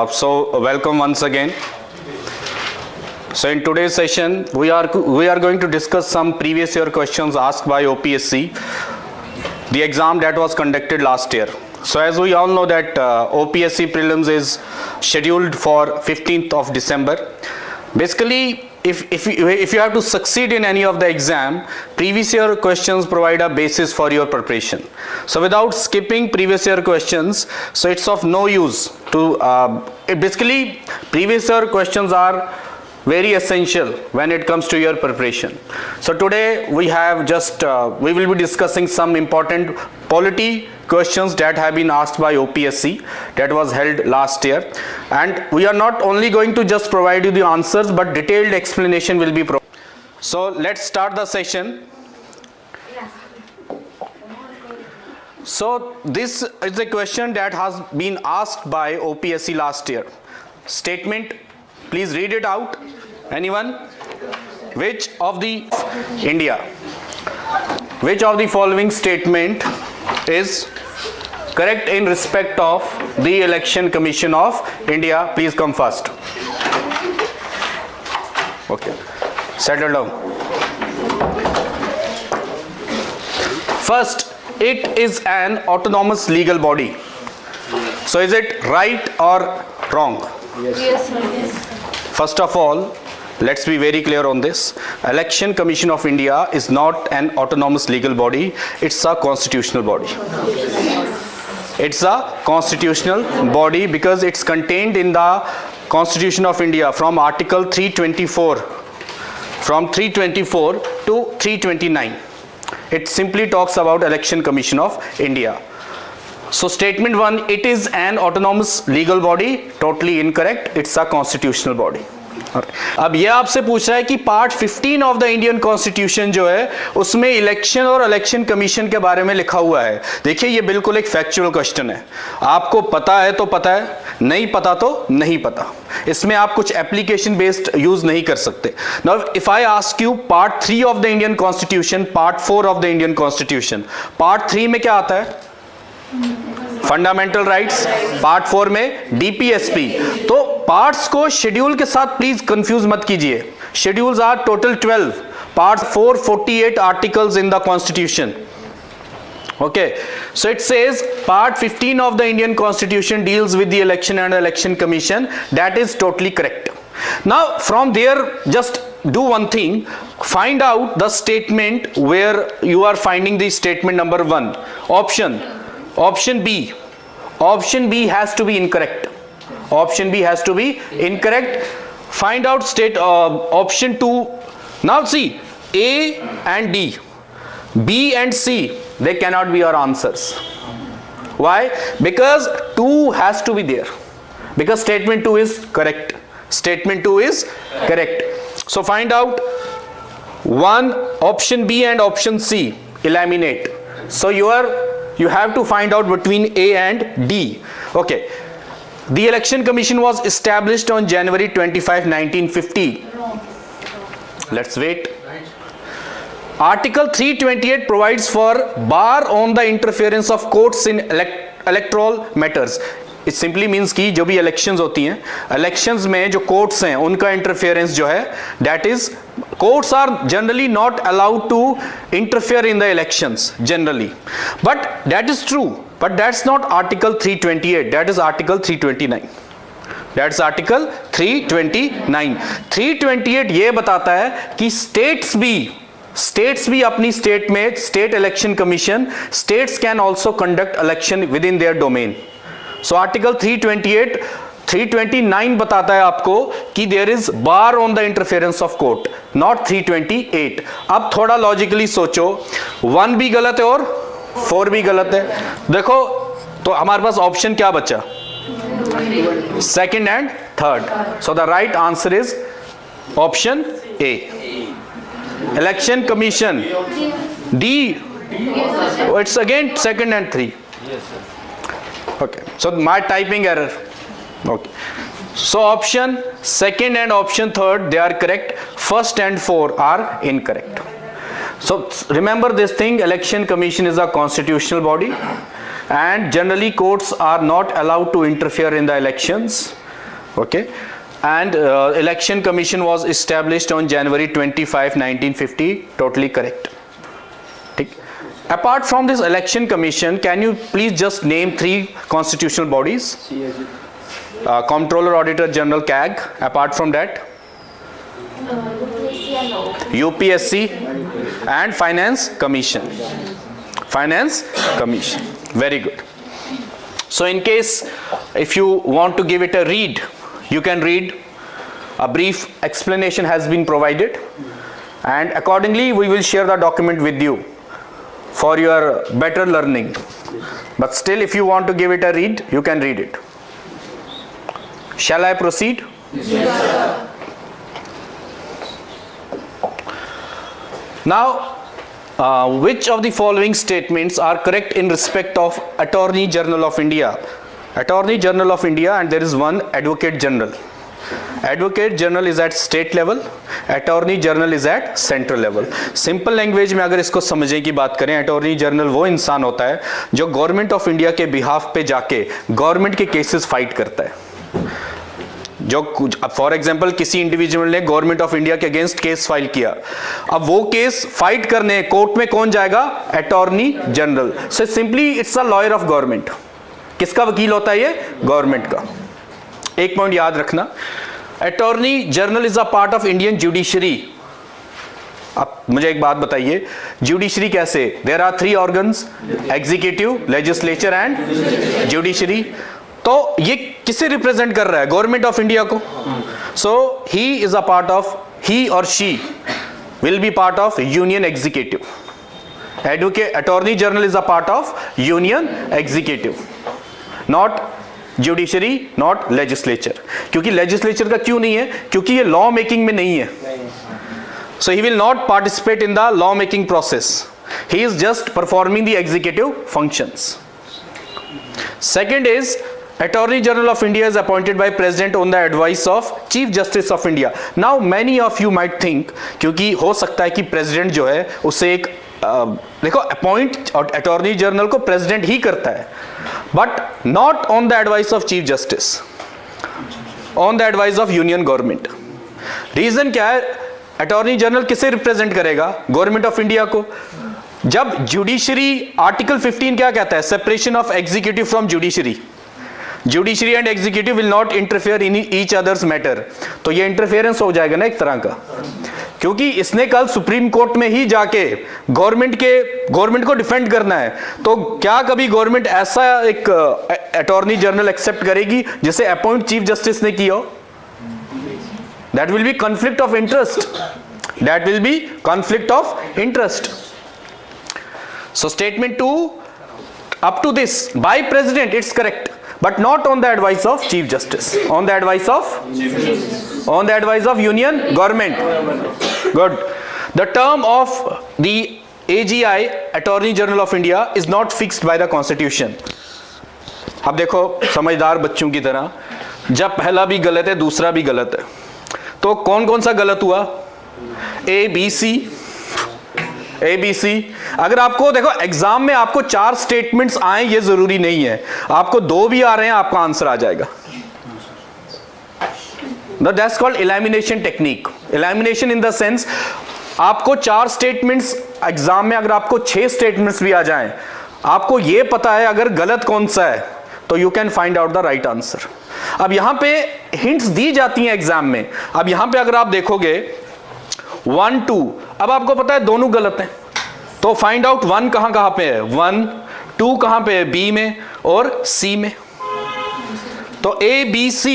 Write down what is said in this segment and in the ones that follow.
Welcome once again. So in today's session, we are going to discuss some previous year questions asked by OPSC, the exam that was conducted last year. So as we all know that OPSC prelims is scheduled for 15th of December. Basically, if you have to succeed in any of the exam, previous year questions provide a basis for your preparation. So without skipping previous year questions, so it's of no use to, basically previous year questions are very essential when it comes to your preparation. So today we have we will be discussing some important polity questions that have been asked by OPSC that was held last year, and we are not only going to just provide you the answers, but detailed explanation will be provided. So let's start the session. So this is a question that has been asked by OPSC last year. Statement, please read it out. Anyone? Which of the following statement is correct in respect of the Election Commission of India? Please come first. Okay, settle down. First, it is an autonomous legal body. So is it right or wrong? Yes, yes. First of all, let's be very clear on this. Election Commission of India is not an autonomous legal body. It's a constitutional body. It's a constitutional body because it's contained in the Constitution of India from Article 324, from 324 to 329. It simply talks about Election Commission of India. So statement 1, it is an autonomous legal body, totally incorrect. It's a constitutional body. अब ये आपसे पूछ रहा है कि part 15 of the Indian constitution जो है उसमें इलेक्शन और इलेक्शन कमीशन के बारे में लिखा हुआ है. देखिए ये बिल्कुल एक फैक्चुअल क्वेश्चन है. आपको पता है तो पता है, नहीं पता तो नहीं पता. इसमें आप कुछ एप्लीकेशन बेस्ड यूज नहीं कर सकते. Now if I ask you part 3 of the Indian constitution, part 4 of the Indian constitution, part 3 में क्या आता है? Fundamental rights. पार्ट 4 में डीपीएसपी. तो पार्ट्स को शेड्यूल के साथ प्लीज कंफ्यूज मत कीजिए. Schedules are total 12. Part 4 48 articles in the constitution. Okay, so it says part 15 of the Indian Constitution deals with the election and election commission. That is totally correct. Now from there, just do one thing. Find out the statement where you are finding the statement number 1. Option B. Option B has to be incorrect. Option B has to be incorrect. Find out option 2. Now see, A and D, B and C, they cannot be our answers. Why? Because 2 has to be there. Because statement 2 is correct. Statement 2 is correct. So find out 1, option B and option C. Eliminate. So you have to find out between A and D. Okay. The Election Commission was established on January 25, 1950. Let's wait. Article 328 provides for bar on the interference of courts in electoral matters. It simply means कि जो भी elections होती हैं, elections में जो courts हैं उनका interference जो है, that is, courts are generally not allowed to interfere in the elections generally. But that is true. But that's not Article 328. That is Article 329. That's Article 329. 328 ये बताता है कि states भी अपनी स्टेट में state election commission, states can also conduct election within their domain. So Article 329 बताता है आपको कि there is bar on the interference of court, not 328. अब थोड़ा लॉजिकली सोचो, 1 भी गलत है और 4 भी गलत है. देखो तो हमारे पास ऑप्शन क्या बचा? Second and third. So the right answer is option A. Election Commission. D. It's again second and 3. Okay. So my typing error. Okay. So option second and option third, they are correct. First and 4 are incorrect. So remember this thing, Election Commission is a constitutional body and generally courts are not allowed to interfere in the elections. Okay, and election commission was established on January 25, 1950. Totally correct. ठीक. Apart from this election commission, can you please just name 3 constitutional bodies? Comptroller Auditor General CAG. Apart from that, UPSC and Finance Commission. Finance Commission. Very good. So in case if you want to give it a read, you can read. A brief explanation has been provided, and accordingly we will share the document with you for your better learning. But still, if you want to give it a read, you can read it. Shall I proceed? Yes, sir. Now, which of the following statements are correct in respect of Attorney General of India? Attorney General of India, and there is one Advocate General. Advocate General is at state level, Attorney General is at central level. Simple language में अगर इसको समझने की बात करें, attorney general वो इंसान होता है जो गवर्नमेंट ऑफ इंडिया के बिहाफ पे जाके गवर्नमेंट के केसेस फाइट करता है. जो फॉर एग्जांपल किसी इंडिविजुअल ने गवर्नमेंट ऑफ इंडिया के अगेंस्ट केस फाइल किया, अब वो केस फाइट करने कोर्ट में कौन जाएगा? Attorney general. So simply it's a lawyer of government. किसका वकील होता है ये? गवर्नमेंट का. एक पॉइंट याद रखना, attorney general is a part of Indian judiciary. अब मुझे एक बात बताइए, जुडिशरी कैसे? There are 3 organs, executive, legislature and judiciary. तो ये किसे रिप्रेजेंट कर रहा है? गवर्नमेंट ऑफ इंडिया को. So he is a part of, he or she will be part of union executive. Advocate attorney general is a part of union executive, not judiciary, not legislature. क्योंकि legislature का क्यों नहीं है? क्योंकि ये law making में नहीं है. So he will not participate in the law making process. He is just performing the executive functions. Second is, Attorney General of India is appointed by President on the advice of Chief Justice of India. Now many of you might think, क्योंकि हो सकता है कि president जो है उसे एक देखो अपॉइंट अटॉर्नी जनरल को प्रेसिडेंट ही करता है, but not on the advice of chief justice, on the advice of union government. Reason क्या है? अटॉर्नी जनरल किसे रिप्रेजेंट करेगा? गवर्नमेंट ऑफ इंडिया को. जब जुडिशरी, आर्टिकल 15 क्या कहता है? Separation of executive from judiciary. Judiciary and executive will not interfere in each others matter. तो ये इंटरफेरेंस हो जाएगा ना एक तरह का, क्योंकि इसने कल सुप्रीम कोर्ट में ही जाके गवर्नमेंट को डिफेंड करना है. तो क्या कभी गवर्नमेंट ऐसा एक अटॉर्नी जनरल एक्सेप्ट करेगी जिसे अपॉइंट चीफ जस्टिस ने किया हो? That will B conflict of interest. That will B conflict of interest. So statement 2, up to this by president, it's correct, but not on the advice of chief justice. On the advice of union government. Good. The term of the AGI, Attorney General of India, is not fixed by the Constitution. अब देखो समझदार बच्चों की तरह, जब पहला भी गलत है दूसरा भी गलत है, तो कौन कौन सा गलत हुआ? ABC. अगर आपको देखो एग्जाम में आपको 4 स्टेटमेंट्स आए ये जरूरी नहीं है, आपको 2 भी आ रहे हैं आपका आंसर आ जाएगा. That's called elimination technique. Elimination in the sense, आपको 4 स्टेटमेंट्स एग्जाम में, अगर आपको 6 स्टेटमेंट्स भी आ जाएं, आपको ये पता है अगर गलत कौन सा है, तो you can find out the right answer. अब यहां पे हिंट्स दी जाती हैं एग्जाम में. अब यहां पे अगर आप देखोगे 1, 2, अब आपको पता है दोनों गलत हैं, तो फाइंड आउट 1 कहां पे है? 1, 2 कहां पे है? B में और C में. तो A, B, C,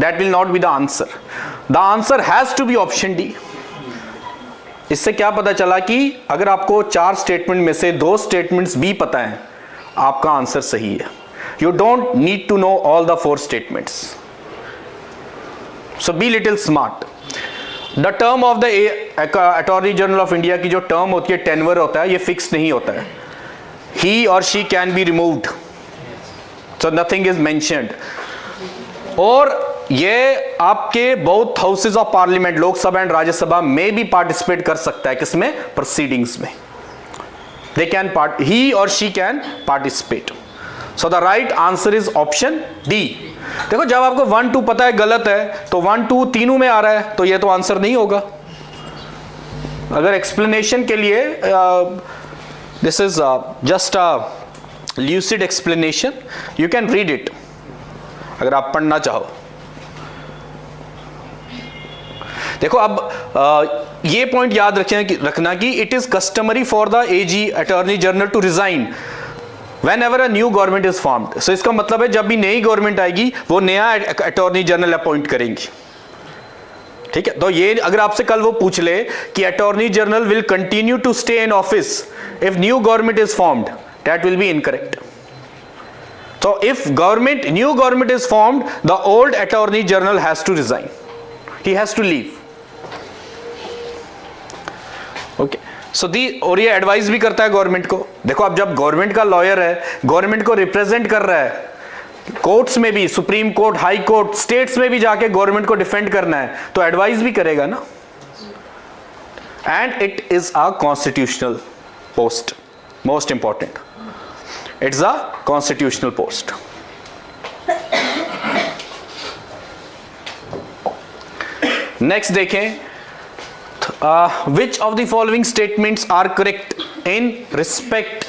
that will not be the answer. The answer has to be option D. इससे क्या पता चला कि अगर आपको 4 स्टेटमेंट में से 2 स्टेटमेंट्स B पता है, आपका आंसर सही है. You don't need to know all the 4 statements. So be little smart. The term of the attorney general of India की जो टर्म होती है, टेन्वर होता है, ये फिक्स नहीं होता है. ही or she can be removed, so nothing is mentioned. और ये आपके both houses of parliament, Lok Sabha and Rajya Sabha में भी पार्टिसिपेट कर सकता है. किसमें? प्रोसीडिंग्स में. They can he or she can participate. So the right answer is option D. देखो जब आपको 1 2 पता है गलत है तो 1 2 तीनों में आ रहा है तो ये तो आंसर नहीं होगा। अगर एक्सप्लेनेशन के लिए this is just a lucid explanation, you can read it अगर आप पढ़ना चाहो। देखो अब ये पॉइंट याद रखना कि it is customary for the AG attorney general to resign whenever a new government is formed. So इसका मतलब है जब भी नई गवर्नमेंट आएगी वो नया अटॉर्नी जनरल अपॉइंट करेंगी, ठीक है। तो ये अगर आपसे कल वो पूछ ले कि attorney general will continue to stay in office if new government is formed, that will be incorrect. So if new government is formed, the old attorney general has to resign. He has to leave. Okay. So और ये advice भी करता है government को। देखो अब जब government का लॉयर है, गवर्नमेंट को रिप्रेजेंट कर रहा है, कोर्ट्स में भी, supreme court, high court, states में भी जाके गवर्नमेंट को डिफेंड करना है तो एडवाइस भी करेगा ना। And it is a constitutional post, most important, it's a constitutional post. Next देखें, which of the following statements are correct in respect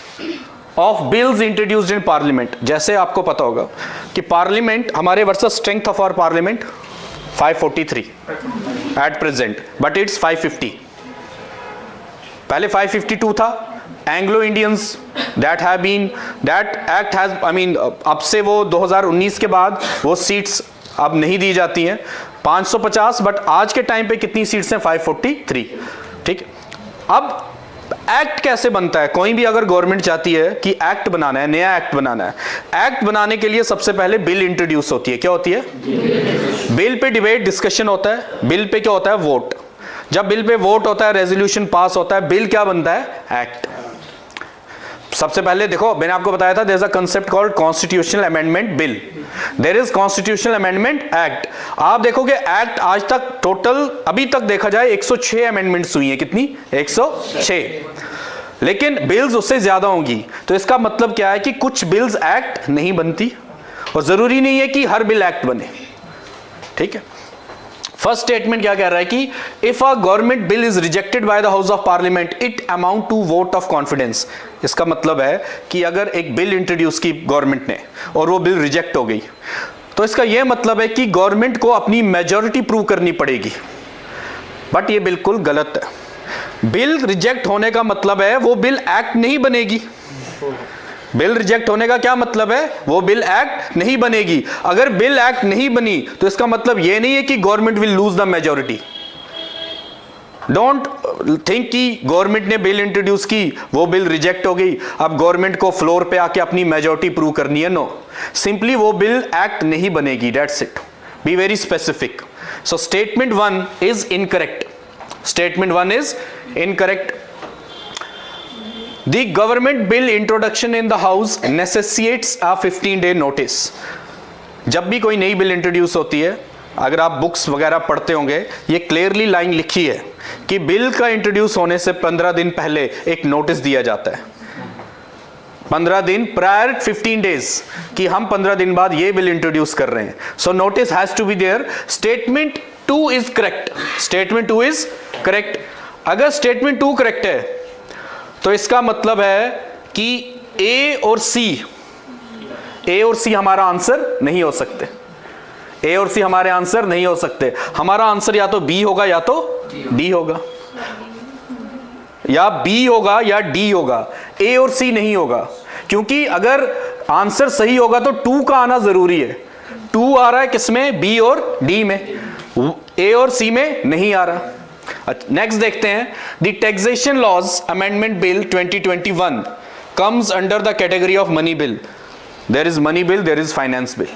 of bills introduced in parliament. जैसे आपको पता होगा कि पार्लियामेंट हमारे versus strength of our parliament 543 at present, but it's 550। पहले 552 था। Anglo Indians that act has अब से वो 2019 के बाद वो सीट्स अब नहीं दी जाती हैं 550, बट आज के टाइम पे कितनी सीट्स हैं? 543, ठीक। अब एक्ट कैसे बनता है? कोई भी अगर गवर्नमेंट चाहती है कि एक्ट बनाना है, नया एक्ट बनाना है, एक्ट बनाने के लिए सबसे पहले बिल इंट्रोड्यूस होती है। क्या होती है? बिल पे डिबेट, डिस्कशन होता है, बिल पे क्या होता है? वोट। जब बिल पे वोट होता है, रेजोल्यूशन पास होता है, बिल क्या बनता है? एक्ट। सबसे पहले देखो मैंने आपको बताया था there is a concept called constitutional amendment bill, there is constitutional amendment act. आप देखोगे एक्ट आज तक टोटल अभी तक देखा जाए 106 अमेंडमेंट्स हुई हैं। कितनी? 106। लेकिन बिल्स उससे ज्यादा होंगी। तो इसका मतलब क्या है कि कुछ बिल्स एक्ट नहीं बनती और जरूरी नहीं है कि हर बिल एक्ट बने, ठीक है। फर्स्ट स्टेटमेंट क्या कह रहा है कि if a government bill is rejected by the house of parliament it amount to vote of confidence. इसका मतलब है कि अगर एक बिल इंट्रोड्यूस की गवर्नमेंट ने और वो बिल रिजेक्ट हो गई तो इसका यह मतलब है कि गवर्नमेंट को अपनी मेजॉरिटी प्रूव करनी पड़ेगी। बट ये बिल्कुल गलत है। बिल रिजेक्ट होने का मतलब है वो बिल एक्ट नहीं बनेगी। बिल रिजेक्ट होने का क्या मतलब है? वो बिल एक्ट नहीं बनेगी। अगर बिल एक्ट नहीं बनी तो इसका मतलब यह नहीं है कि government will lose the majority. Don't think कि गवर्नमेंट ने बिल इंट्रोड्यूस की, वो बिल रिजेक्ट हो गई, अब गवर्नमेंट को फ्लोर पे आके अपनी मेजॉरिटी प्रूव करनी है। नो, सिंपली वो बिल एक्ट नहीं बनेगी, that's it. Be very specific. So statement 1 is incorrect. Statement 1 is incorrect. The government bill introduction in the house necessitates a 15-day notice. जब भी कोई नई बिल इंट्रोड्यूस होती है, अगर आप बुक्स वगैरह पढ़ते होंगे, ये क्लियरली लाइन लिखी है कि बिल का इंट्रोड्यूस होने से 15 दिन पहले एक नोटिस दिया जाता है। 15 दिन प्रायर 15 डेज कि हम 15 दिन बाद ये बिल इंट्रोड्यूस कर रहे हैं। So notice has to be there. Statement 2 is correct. Statement 2 is correct. अगर स्टेटमेंट 2 करेक्ट है तो इसका मतलब है कि ए और सी हमारा आंसर नहीं हो सकते। ए और सी हमारे आंसर नहीं हो सकते। हमारा आंसर या तो बी होगा या तो डी होगा, या बी होगा या डी होगा। ए और सी नहीं होगा, क्योंकि अगर आंसर सही होगा तो 2 का आना जरूरी है। 2 आ रहा है किसमें? बी और डी में, ए और सी में नहीं आ रहा। नेक्स्ट देखते हैं, the taxation laws amendment bill 2021 comes under the category of money bill. There is money bill, there is finance bill.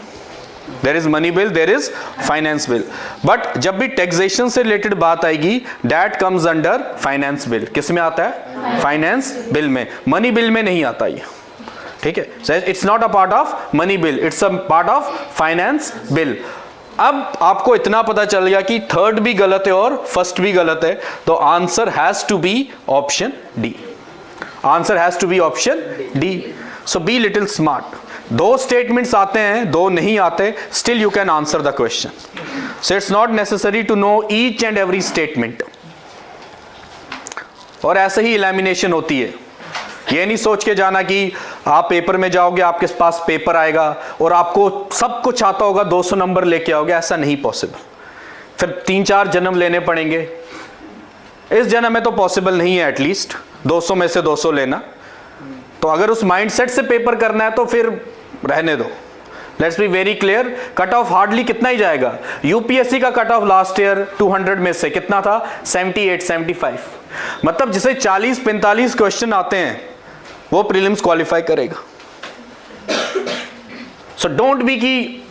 There is money bill, there is finance bill. But जब भी taxation से related बात आएगी, that comes under finance bill. किस में आता है? Finance bill में। मनी बिल में नहीं आता ये, ठीक है। It's not a part of money bill, it's a part of finance bill. अब आपको इतना पता चल गया कि थर्ड भी गलत है और फर्स्ट भी गलत है, तो answer has to be option D. Answer has to be option D. So be little smart. दो स्टेटमेंट्स आते हैं, दो नहीं आते, still you can answer the question. So it's not necessary to know each and every statement. और ऐसे ही elimination होती है. ये नहीं सोच के जाना कि आप पेपर में जाओगे, आपके पास पेपर आएगा और आपको सब कुछ आता होगा, 200 नंबर लेके आओगे. ऐसा नहीं पॉसिबल. फिर 3-4 जन्म लेने पड़ेंगे. इस जन्म में तो पॉसिबल नहीं है एटलीस्ट 200 में से 200 लेना. तो अगर उस माइंडसेट से पेपर करना है तो फिर रहने दो. Let's be very clear. Cut off hardly कितना ही जाएगा. यूपीएससी का कट ऑफ लास्ट ईयर 200 में से कितना था? 78-75. मतलब जिसे 40-45 क्वेश्चन आते हैं वो प्रीलिम्स क्वालिफाई करेगा. सो डोंट बी कि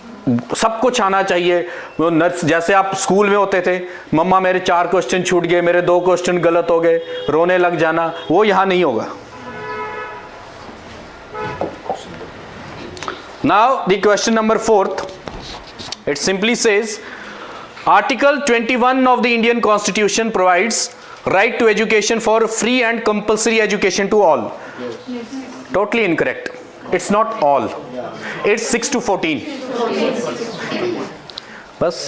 सब कुछ आना चाहिए. वो नर्स जैसे आप स्कूल में होते थे, मम्मा मेरे 4 क्वेश्चन छूट गए, मेरे 2 क्वेश्चन गलत हो गए, रोने लग जाना. वो यहां नहीं होगा. Now the question number 4th, it simply says Article 21 of the Indian Constitution provides right to education for free and compulsory education to all. Totally incorrect. It's not all. It's 6 to 14. बस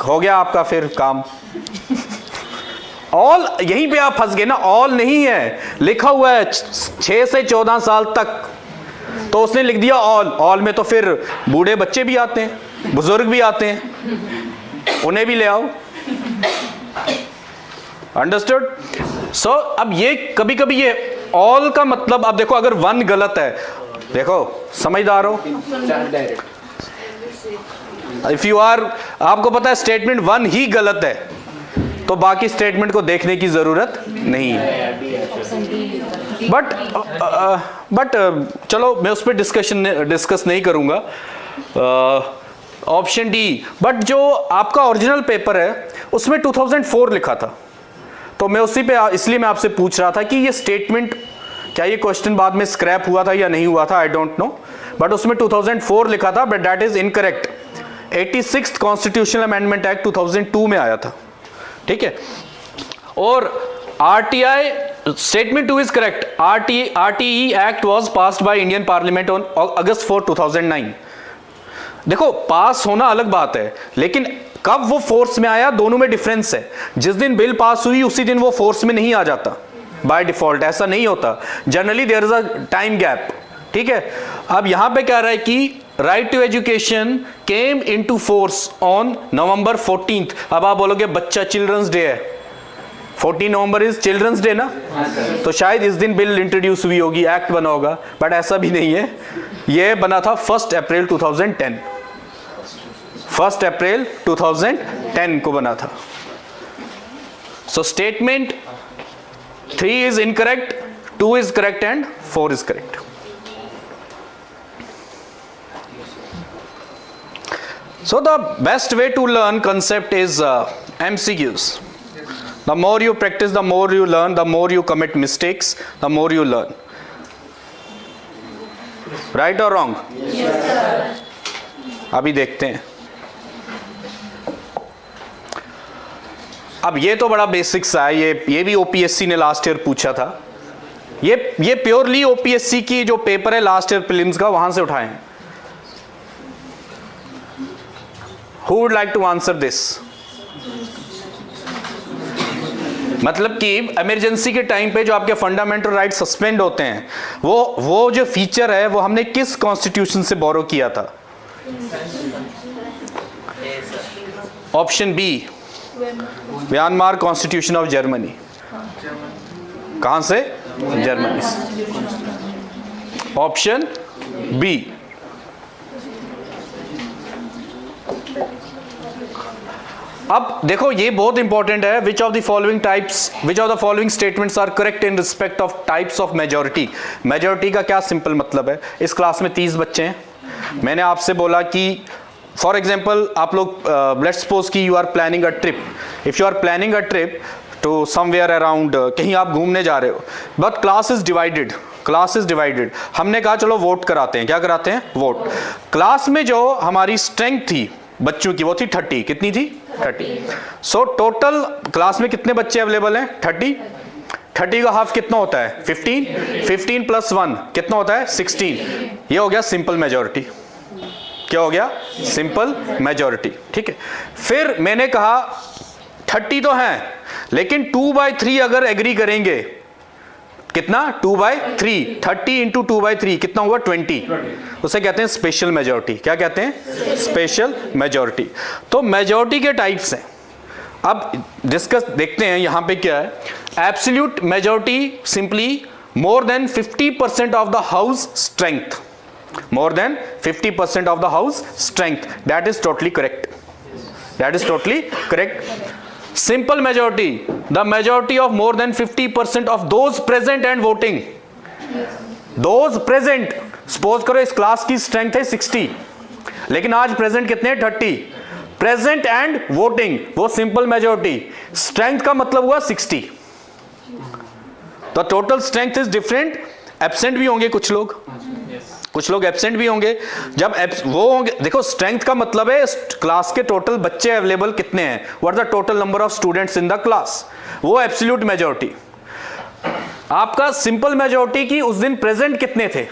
हो गया आपका फिर काम. All यहीं पे आप फंस गए ना. ऑल नहीं है, लिखा हुआ है 6 से 14 साल तक, तो उसने लिख दिया ऑल. ऑल में तो फिर बूढ़े बच्चे भी आते हैं, बुजुर्ग भी आते हैं, उन्हें भी ले आओ. अंडरस्टूड. सो अब ये कभी कभी ये ऑल का मतलब, अब देखो अगर 1 गलत है, देखो समझदार हो, इफ यू आर, आपको पता है स्टेटमेंट 1 ही गलत है तो बाकी स्टेटमेंट को देखने की जरूरत नहीं है. बट चलो मैं उस पर डिस्कस नहीं करूंगा. Option D. बट जो आपका ओरिजिनल पेपर है उसमें 2004 लिखा था, तो मैं उसी पे, इसलिए मैं आपसे पूछ रहा था कि ये स्टेटमेंट, क्या ये क्वेश्चन बाद में स्क्रैप हुआ था या नहीं हुआ था, आई डोंट नो. बट उसमें 2004 लिखा था, but that is incorrect. 86th constitutional amendment act 2002 में आया था. ठीक है. और RTI statement 2 is correct. RTE act was passed by Indian parliament on August 4, 2009. देखो पास होना अलग बात है, लेकिन कब वो फोर्स में आया, दोनों में डिफरेंस है. जिस दिन बिल पास हुई उसी दिन वो फोर्स में नहीं आ जाता बाय डिफॉल्ट. ऐसा नहीं होता. Generally there is a time gap. ठीक है. अब यहां पे कह रहा है कि right to education came into force on November 14th. अब आप बोलोगे बच्चा चिल्ड्रंस डे है, 14 नवंबर इज चिल्ड्रंस डे ना, तो शायद इस दिन बिल इंट्रोड्यूस हुई होगी, एक्ट बना होगा. बट ऐसा भी नहीं है. यह बना था 1 अप्रैल 2010. 1 अप्रैल 2010 को बना था. So statement 3 is incorrect, 2 is correct and 4 is correct. So the best way to learn concept is MCQs. The more you practice, the more you learn, the more you commit mistakes, the more you learn. Right or wrong? Yes, sir. अभी देखते हैं. अब ये तो बड़ा basic सा है, ये भी ओपीएससी ने लास्ट ईयर पूछा था. ये प्योरली ओपीएससी की जो पेपर है लास्ट ईयर प्रीलिम्स का, वहां से उठाए हैं. Who would like to answer this? मतलब कि इमरजेंसी के टाइम पे जो आपके फंडामेंटल राइट सस्पेंड होते हैं, वो जो फीचर है वो हमने किस कॉन्स्टिट्यूशन से बोरो किया था? Option B, Myanmar constitution of Germany. कहां से? जर्मनी से. Option B. अब देखो ये बहुत इंपॉर्टेंट है. Which of the following statements are correct in respect of types of majority. Majority का क्या सिंपल मतलब है? इस क्लास में 30 बच्चे हैं. मैंने आपसे बोला कि फॉर एग्जाम्पल आप लोग लेट्स सपोज कि you are planning a trip. If you are planning a trip to somewhere around, कहीं आप घूमने जा रहे हो, बट क्लास इज डिवाइडेड. हमने कहा चलो वोट कराते हैं. क्या कराते हैं? वोट. क्लास में जो हमारी स्ट्रेंथ थी बच्चों की वो थी 30. कितनी थी? 30. सो टोटल क्लास में कितने बच्चे अवेलेबल हैं? 30. 30 का हाफ कितना होता है 15, 15 प्लस 1 कितना होता है 16। ये हो गया सिंपल मेजॉरिटी। क्या हो गया सिंपल मेजॉरिटी। ठीक है, फिर मैंने कहा 30 तो है, लेकिन 2/3 अगर एग्री करेंगे, कितना 2/3, 30 इंटू 2/3 कितना हुआ 20, उसे कहते हैं स्पेशल मेजॉरिटी। क्या कहते हैं स्पेशल मेजॉरिटी। तो मेजॉरिटी के टाइप्स हैं, अब डिस्कस देखते हैं यहां पे क्या है। Absolute majority simply more than 50% of the house strength, more than 50% of the house strength, that is totally correct, that is totally correct. Simple majority, the majority of more than 50% of those present and voting, those present, suppose करो इस class की strength है 60, लेकिन आज present कितने 30, present and voting, वो simple majority. Strength का मतलब हुआ 60, तो total strength is different. Absent भी होंगे कुछ लोग, कुछ लोग एब्सेंट भी होंगे। जब वो होंगे, देखो स्ट्रेंथ का मतलब है क्लास के टोटल बच्चे अवेलेबल कितने हैं, what the total number of students in the class, वो एब्सोल्यूट मेजॉरिटी। आपका सिंपल मेजॉरिटी की उस दिन प्रेजेंट कितने थे,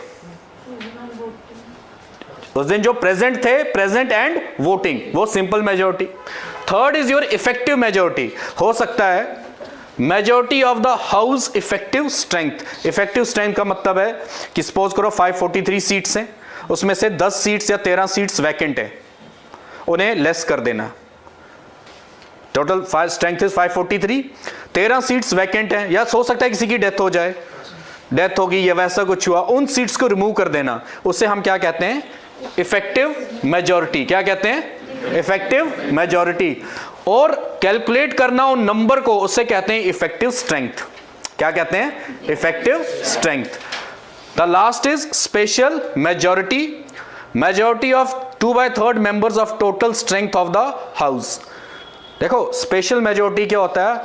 उस दिन जो प्रेजेंट थे, प्रेजेंट एंड वोटिंग, वो simple majority. Third is your effective majority. हो सकता है majority of the house effective strength. Effective strength का मतलब है कि सपोज करो 543 सीट्स हैं, उसमें से 10 सीट्स या 13 सीट्स वैकेंट है, उन्हें लेस कर देना। Total strength is 543, 13 seats vacant हैं, या हो सकता है किसी की डेथ हो जाए, डेथ होगी या वैसा कुछ हुआ, उन सीट्स को रिमूव कर देना, उसे हम क्या कहते हैं इफेक्टिव मेजॉरिटी। क्या कहते हैं इफेक्टिव मेजॉरिटी। और कैलकुलेट करना उन नंबर को, उससे कहते हैं इफेक्टिव स्ट्रेंथ। क्या कहते हैं effective strength. The last is special majority, majority of 2/3 members of total strength of the house. देखो स्पेशल मेजॉरिटी क्या होता है,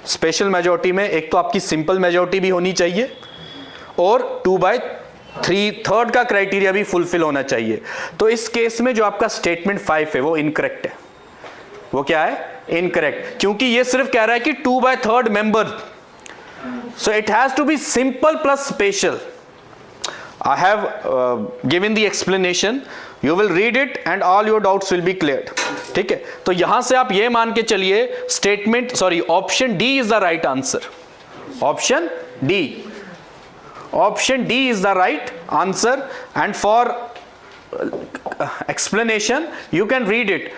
स्पेशल मेजॉरिटी में एक तो आपकी सिंपल मेजॉरिटी भी होनी चाहिए और 2/3 का क्राइटेरिया भी फुलफिल होना चाहिए। तो इस केस में जो आपका स्टेटमेंट 5 है वो इनकरेक्ट है। वो क्या है इनकरेक्ट, क्योंकि ये सिर्फ कह रहा है कि 2/3 member, so it has to be simple plus special. I have given the explanation, you will read it and all your doubts will be cleared. ठीक है, तो यहां से आप ये मान के चलिए statement, sorry option D is the right answer. Option D, option D is the right answer, and for explanation you can read it.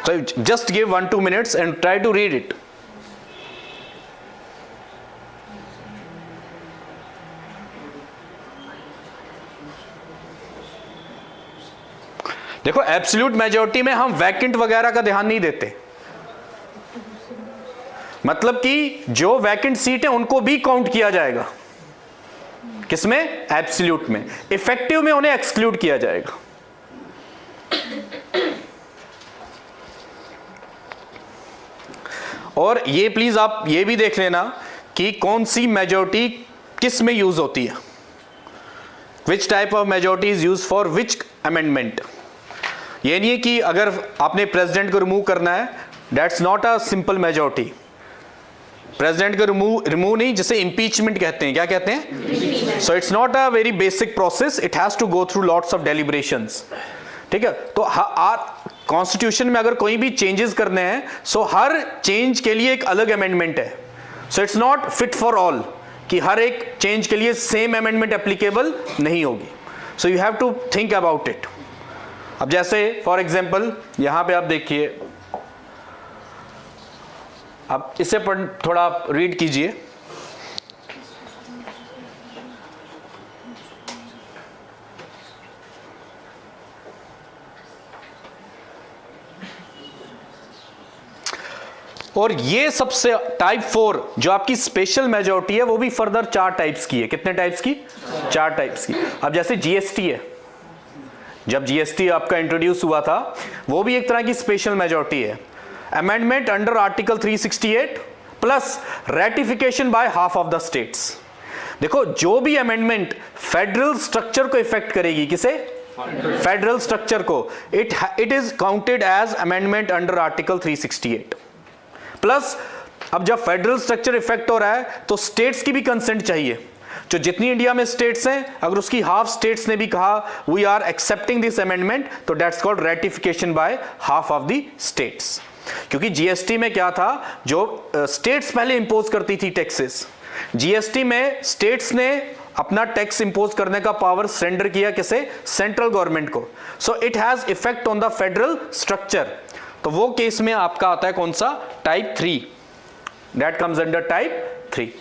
So just give 1-2 minutes and try to read it. देखो absolute majority में हम vacant वगैरह का ध्यान नहीं देते, मतलब कि जो वैकेंट सीट है उनको भी काउंट किया जाएगा। किसमें एब्सोल्यूट में। इफेक्टिव में उन्हें एक्सक्लूड किया जाएगा। और ये प्लीज आप ये भी देख लेना कि कौन सी मेजॉरिटी किस में यूज होती है, which type of majority is use for which amendment. ये नहीं है कि अगर आपने प्रेसिडेंट को रिमूव करना है, that's not a simple majority. President को रिमूव नहीं, जिसे इंपीचमेंट कहते हैं। क्या कहते हैं? So it's not a very basic process, it has to go through lots of deliberations. ठीक है, तो कॉन्स्टिट्यूशन में अगर कोई भी चेंजेस करने हैं, सो हर चेंज के लिए एक अलग अमेंडमेंट है। सो it's not fit for all कि हर एक चेंज के लिए सेम अमेंडमेंट एप्लीकेबल नहीं होगी। So you have to think about it. अब जैसे फॉर एग्जाम्पल यहां पे आप देखिए, आप इसे थोड़ा रीड कीजिए। और ये सबसे टाइप 4 जो आपकी स्पेशल मेजॉरिटी है, वो भी फर्दर 4 टाइप्स की है। कितने टाइप्स की? 4 टाइप्स की। अब जैसे जीएसटी है, जब जीएसटी आपका इंट्रोड्यूस हुआ था, वो भी एक तरह की स्पेशल मेजॉरिटी है। Amendment under article 368 plus ratification by half of the states. देखो जो भी अमेंडमेंट फेडरल स्ट्रक्चर को इफेक्ट करेगी, किसे? फेडरल स्ट्रक्चर को, it is counted as amendment under article 368 plus अब जब फेडरल स्ट्रक्चर इफेक्ट हो रहा है तो स्टेट्स की भी कंसेंट चाहिए। जो जितनी इंडिया में स्टेट्स हैं, अगर उसकी हाफ स्टेट्स ने भी कहा we are accepting this amendment, तो that's called ratification by half of the states. क्योंकि जीएसटी में क्या था, जो स्टेट्स पहले इंपोज करती थी टैक्सेस, जीएसटी में स्टेट्स ने अपना टैक्स इंपोज करने का पावर सरेंडर किया किसे, सेंट्रल गवर्नमेंट को। सो it has effect on the federal structure. तो वो केस में आपका आता है कौन सा, type 3, that comes under type 3।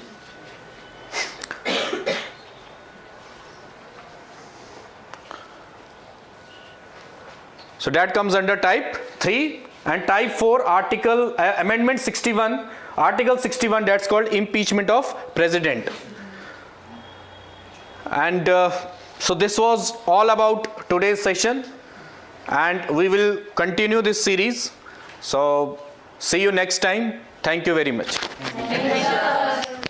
So that comes under type 3, and type 4 article amendment 61, article 61, that's called impeachment of president. And so this was all about today's session, and we will continue this series. So see you next time. Thank you very much. Thank you, sir.